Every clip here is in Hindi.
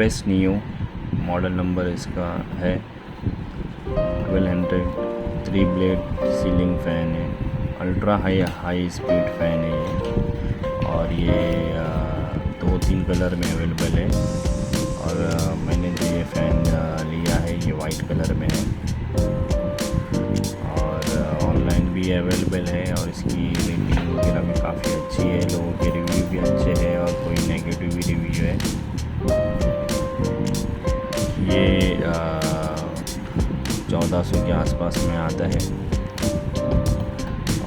बजाज नियो मॉडल नंबर इसका है। 1200 3 ब्लेड सीलिंग फ़ैन है, अल्ट्रा हाई स्पीड फ़ैन है ये। और ये 2-3 कलर में अवेलेबल है। और मैंने जो ये फ़ैन लिया है ये वाइट कलर में है और ऑनलाइन भी अवेलेबल है। और इसकी रेटिंग वगैरह भी काफ़ी अच्छी है, लोगों के रिव्यू भी अच्छे हैं और कोई नेगेटिव भी रिव्यू है। ये 1400 के आसपास में आता है।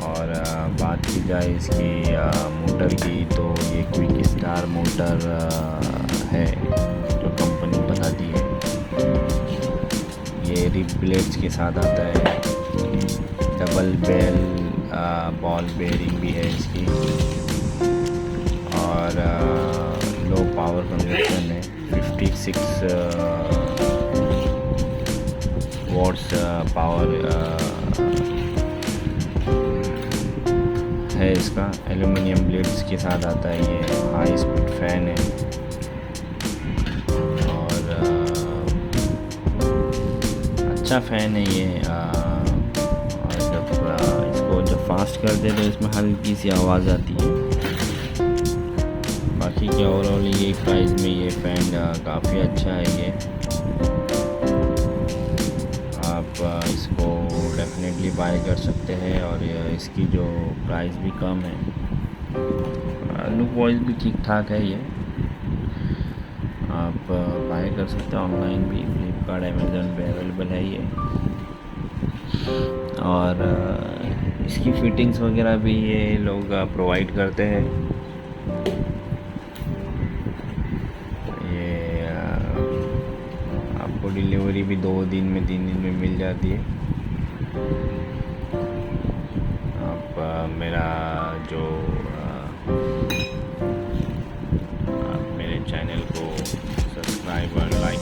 और बात की जाए इसकी मोटर की तो ये क्विक स्टार मोटर है जो कंपनी बताती है। ये रिब ब्लेड्स के साथ आता है। डबल बेल बॉल बेयरिंग भी है इसकी। और लो पावर कंजप्शन है, 56 वॉट्स पावर है इसका। एल्यूमिनियम ब्लेड्स के साथ आता है। ये हाई स्पीड फ़ैन है और अच्छा फ़ैन है ये। और जब फास्ट करते तो इसमें हल्की सी आवाज़ आती है। बाकी के ओवरऑल ये प्राइस में ये फ़ैन काफ़ी अच्छा है ये। आप इसको डेफिनेटली बाय कर सकते हैं। और इसकी जो प्राइस भी कम है, लुक वाइज भी ठीक ठाक है ये। आप बाय कर सकते हैं ऑनलाइन भी, फ्लिपकार्ट अमेज़न पे अवेलेबल है ये। और इसकी फिटिंग्स वगैरह भी ये लोग प्रोवाइड करते हैं। ये आपको डिलीवरी भी 2 दिन में 3 दिन में मिल जाती है। आप मेरा जो आप मेरे चैनल को सब्सक्राइब और लाइक